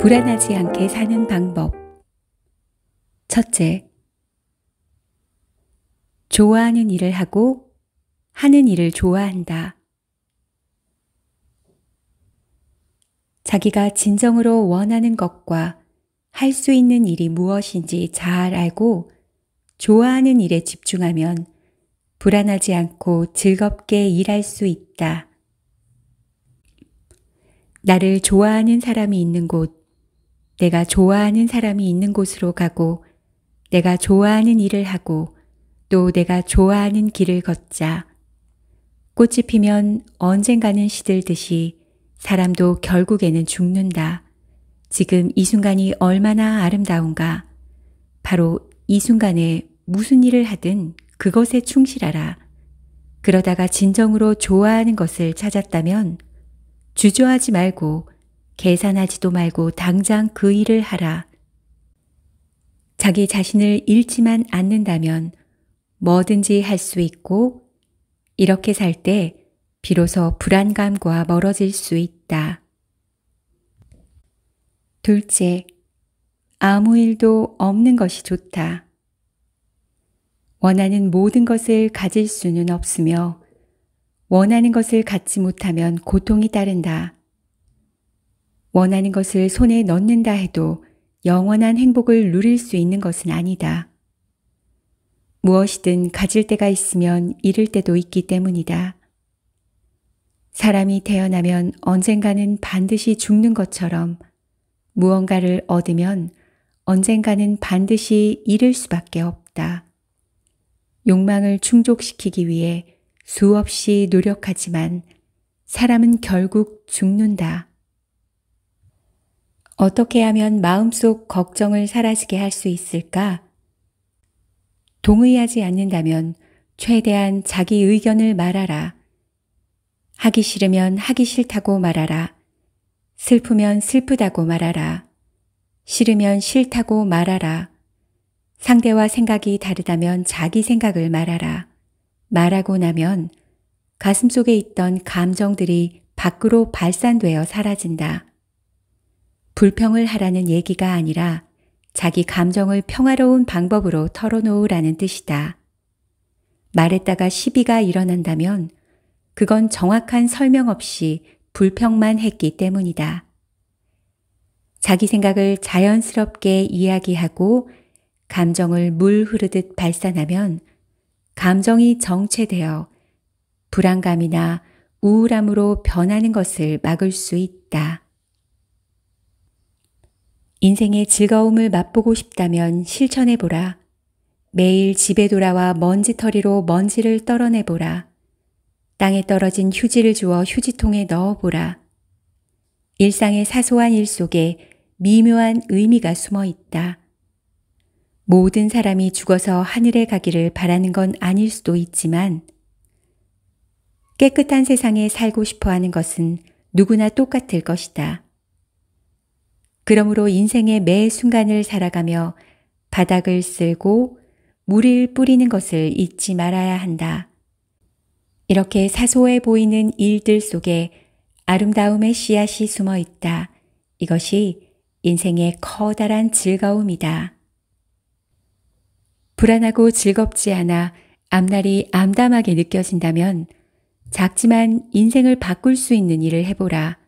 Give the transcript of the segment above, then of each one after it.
불안하지 않게 사는 방법. 첫째, 좋아하는 일을 하고 하는 일을 좋아한다. 자기가 진정으로 원하는 것과 할 수 있는 일이 무엇인지 잘 알고 좋아하는 일에 집중하면 불안하지 않고 즐겁게 일할 수 있다. 나를 좋아하는 사람이 있는 곳, 내가 좋아하는 사람이 있는 곳으로 가고 내가 좋아하는 일을 하고 또 내가 좋아하는 길을 걷자. 꽃이 피면 언젠가는 시들듯이 사람도 결국에는 죽는다. 지금 이 순간이 얼마나 아름다운가. 바로 이 순간에 무슨 일을 하든 그것에 충실하라. 그러다가 진정으로 좋아하는 것을 찾았다면 주저하지 말고 계산하지도 말고 당장 그 일을 하라. 자기 자신을 잃지만 않는다면 뭐든지 할 수 있고 이렇게 살 때 비로소 불안감과 멀어질 수 있다. 둘째, 아무 일도 없는 것이 좋다. 원하는 모든 것을 가질 수는 없으며 원하는 것을 갖지 못하면 고통이 따른다. 원하는 것을 손에 넣는다 해도 영원한 행복을 누릴 수 있는 것은 아니다. 무엇이든 가질 때가 있으면 잃을 때도 있기 때문이다. 사람이 태어나면 언젠가는 반드시 죽는 것처럼 무언가를 얻으면 언젠가는 반드시 잃을 수밖에 없다. 욕망을 충족시키기 위해 수없이 노력하지만 사람은 결국 죽는다. 어떻게 하면 마음속 걱정을 사라지게 할 수 있을까? 동의하지 않는다면 최대한 자기 의견을 말하라. 하기 싫으면 하기 싫다고 말하라. 슬프면 슬프다고 말하라. 싫으면 싫다고 말하라. 상대와 생각이 다르다면 자기 생각을 말하라. 말하고 나면 가슴속에 있던 감정들이 밖으로 발산되어 사라진다. 불평을 하라는 얘기가 아니라 자기 감정을 평화로운 방법으로 털어놓으라는 뜻이다. 말했다가 시비가 일어난다면 그건 정확한 설명 없이 불평만 했기 때문이다. 자기 생각을 자연스럽게 이야기하고 감정을 물 흐르듯 발산하면 감정이 정체되어 불안감이나 우울함으로 변하는 것을 막을 수 있다. 인생의 즐거움을 맛보고 싶다면 실천해보라. 매일 집에 돌아와 먼지털이로 먼지를 떨어내보라. 땅에 떨어진 휴지를 주워 휴지통에 넣어보라. 일상의 사소한 일 속에 미묘한 의미가 숨어 있다. 모든 사람이 죽어서 하늘에 가기를 바라는 건 아닐 수도 있지만 깨끗한 세상에 살고 싶어 하는 것은 누구나 똑같을 것이다. 그러므로 인생의 매 순간을 살아가며 바닥을 쓸고 물을 뿌리는 것을 잊지 말아야 한다. 이렇게 사소해 보이는 일들 속에 아름다움의 씨앗이 숨어 있다. 이것이 인생의 커다란 즐거움이다. 불안하고 즐겁지 않아 앞날이 암담하게 느껴진다면 작지만 인생을 바꿀 수 있는 일을 해보라.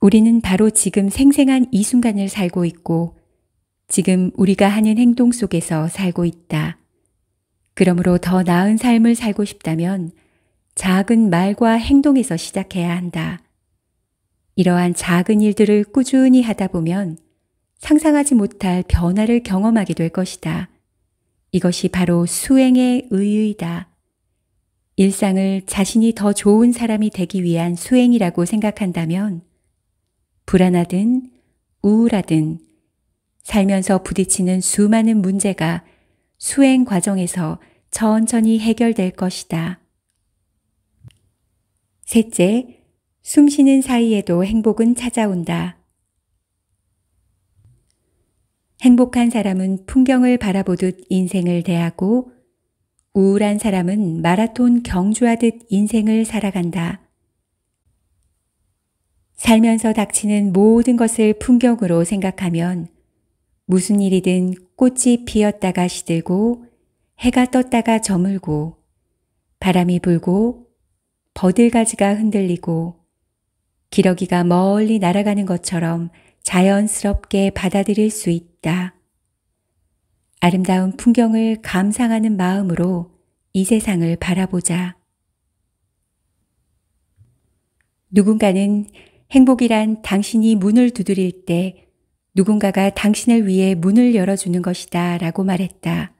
우리는 바로 지금 생생한 이 순간을 살고 있고 지금 우리가 하는 행동 속에서 살고 있다. 그러므로 더 나은 삶을 살고 싶다면 작은 말과 행동에서 시작해야 한다. 이러한 작은 일들을 꾸준히 하다 보면 상상하지 못할 변화를 경험하게 될 것이다. 이것이 바로 수행의 의의다. 일상을 자신이 더 좋은 사람이 되기 위한 수행이라고 생각한다면 불안하든 우울하든 살면서 부딪히는 수많은 문제가 수행 과정에서 천천히 해결될 것이다. 셋째, 숨 쉬는 사이에도 행복은 찾아온다. 행복한 사람은 풍경을 바라보듯 인생을 대하고 우울한 사람은 마라톤 경주하듯 인생을 살아간다. 살면서 닥치는 모든 것을 풍경으로 생각하면 무슨 일이든 꽃이 피었다가 시들고 해가 떴다가 저물고 바람이 불고 버들가지가 흔들리고 기러기가 멀리 날아가는 것처럼 자연스럽게 받아들일 수 있다. 아름다운 풍경을 감상하는 마음으로 이 세상을 바라보자. 누군가는 행복이란 당신이 문을 두드릴 때 누군가가 당신을 위해 문을 열어주는 것이다 라고 말했다.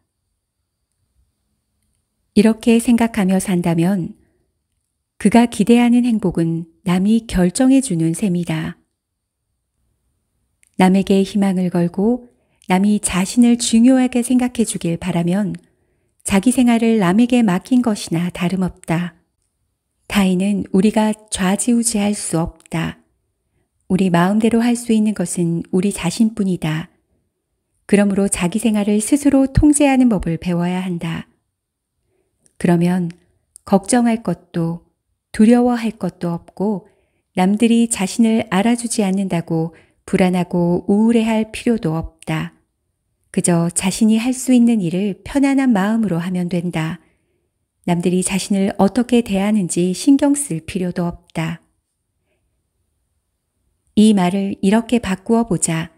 이렇게 생각하며 산다면 그가 기대하는 행복은 남이 결정해주는 셈이다. 남에게 희망을 걸고 남이 자신을 중요하게 생각해 주길 바라면 자기 생활을 남에게 맡긴 것이나 다름없다. 타인은 우리가 좌지우지할 수 없다. 우리 마음대로 할 수 있는 것은 우리 자신뿐이다. 그러므로 자기 생활을 스스로 통제하는 법을 배워야 한다. 그러면 걱정할 것도 두려워할 것도 없고 남들이 자신을 알아주지 않는다고 불안하고 우울해할 필요도 없다. 그저 자신이 할 수 있는 일을 편안한 마음으로 하면 된다. 남들이 자신을 어떻게 대하는지 신경 쓸 필요도 없다. 이 말을 이렇게 바꾸어 보자.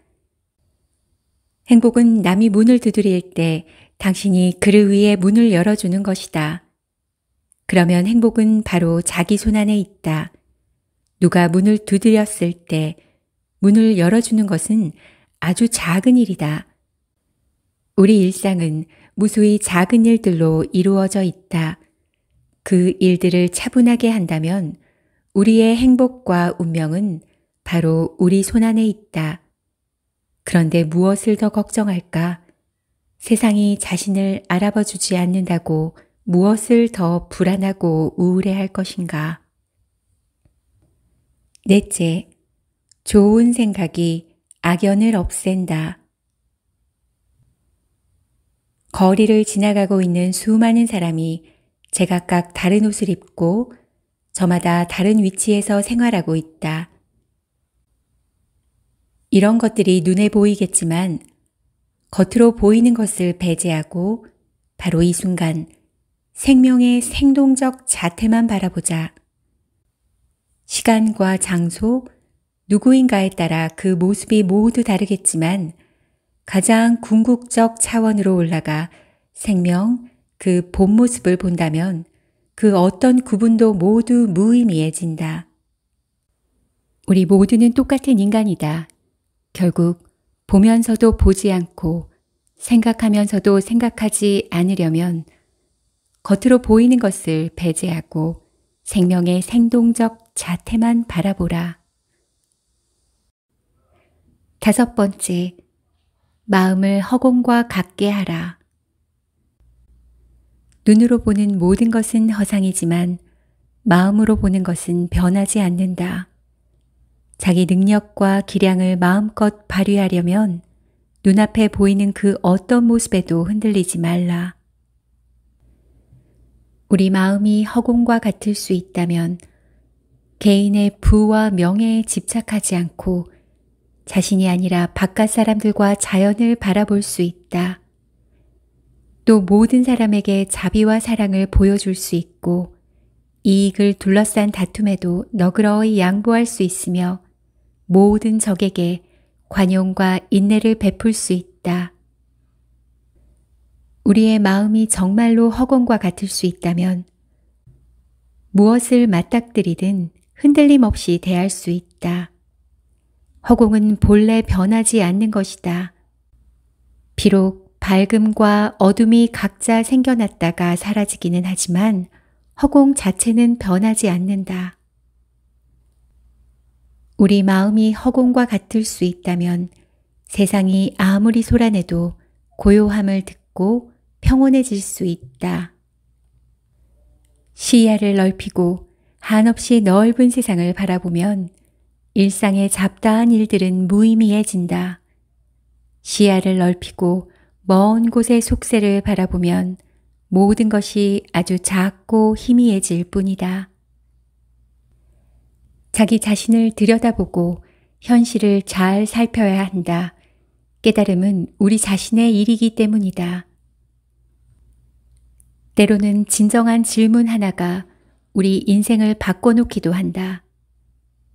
행복은 남이 문을 두드릴 때 당신이 그를 위해 문을 열어주는 것이다. 그러면 행복은 바로 자기 손안에 있다. 누가 문을 두드렸을 때 문을 열어주는 것은 아주 작은 일이다. 우리 일상은 무수히 작은 일들로 이루어져 있다. 그 일들을 차분하게 한다면 우리의 행복과 운명은 바로 우리 손안에 있다. 그런데 무엇을 더 걱정할까? 세상이 자신을 알아봐 주지 않는다고 무엇을 더 불안하고 우울해할 것인가? 넷째, 좋은 생각이 악연을 없앤다. 거리를 지나가고 있는 수많은 사람이 제각각 다른 옷을 입고 저마다 다른 위치에서 생활하고 있다. 이런 것들이 눈에 보이겠지만 겉으로 보이는 것을 배제하고 바로 이 순간 생명의 생동적 자태만 바라보자. 시간과 장소, 누구인가에 따라 그 모습이 모두 다르겠지만 가장 궁극적 차원으로 올라가 생명, 그 본 모습을 본다면 그 어떤 구분도 모두 무의미해진다. 우리 모두는 똑같은 인간이다. 결국 보면서도 보지 않고 생각하면서도 생각하지 않으려면 겉으로 보이는 것을 배제하고 생명의 생동적 자태만 바라보라. 다섯 번째, 마음을 허공과 같게 하라. 눈으로 보는 모든 것은 허상이지만 마음으로 보는 것은 변하지 않는다. 자기 능력과 기량을 마음껏 발휘하려면 눈앞에 보이는 그 어떤 모습에도 흔들리지 말라. 우리 마음이 허공과 같을 수 있다면 개인의 부와 명예에 집착하지 않고 자신이 아니라 바깥 사람들과 자연을 바라볼 수 있다. 또 모든 사람에게 자비와 사랑을 보여줄 수 있고 이익을 둘러싼 다툼에도 너그러이 양보할 수 있으며 모든 적에게 관용과 인내를 베풀 수 있다. 우리의 마음이 정말로 허공과 같을 수 있다면 무엇을 맞닥뜨리든 흔들림 없이 대할 수 있다. 허공은 본래 변하지 않는 것이다. 비록 밝음과 어둠이 각자 생겨났다가 사라지기는 하지만 허공 자체는 변하지 않는다. 우리 마음이 허공과 같을 수 있다면 세상이 아무리 소란해도 고요함을 듣고 평온해질 수 있다. 시야를 넓히고 한없이 넓은 세상을 바라보면 일상의 잡다한 일들은 무의미해진다. 시야를 넓히고 먼 곳의 속세를 바라보면 모든 것이 아주 작고 희미해질 뿐이다. 자기 자신을 들여다보고 현실을 잘 살펴야 한다. 깨달음은 우리 자신의 일이기 때문이다. 때로는 진정한 질문 하나가 우리 인생을 바꿔놓기도 한다.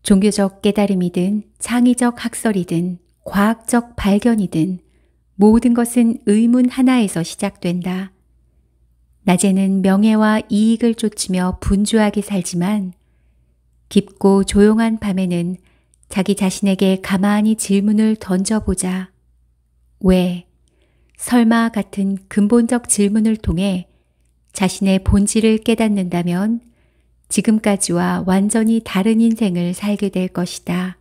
종교적 깨달음이든 창의적 학설이든 과학적 발견이든 모든 것은 의문 하나에서 시작된다. 낮에는 명예와 이익을 쫓으며 분주하게 살지만 깊고 조용한 밤에는 자기 자신에게 가만히 질문을 던져보자. 왜? 설마 같은 근본적 질문을 통해 자신의 본질을 깨닫는다면 지금까지와 완전히 다른 인생을 살게 될 것이다.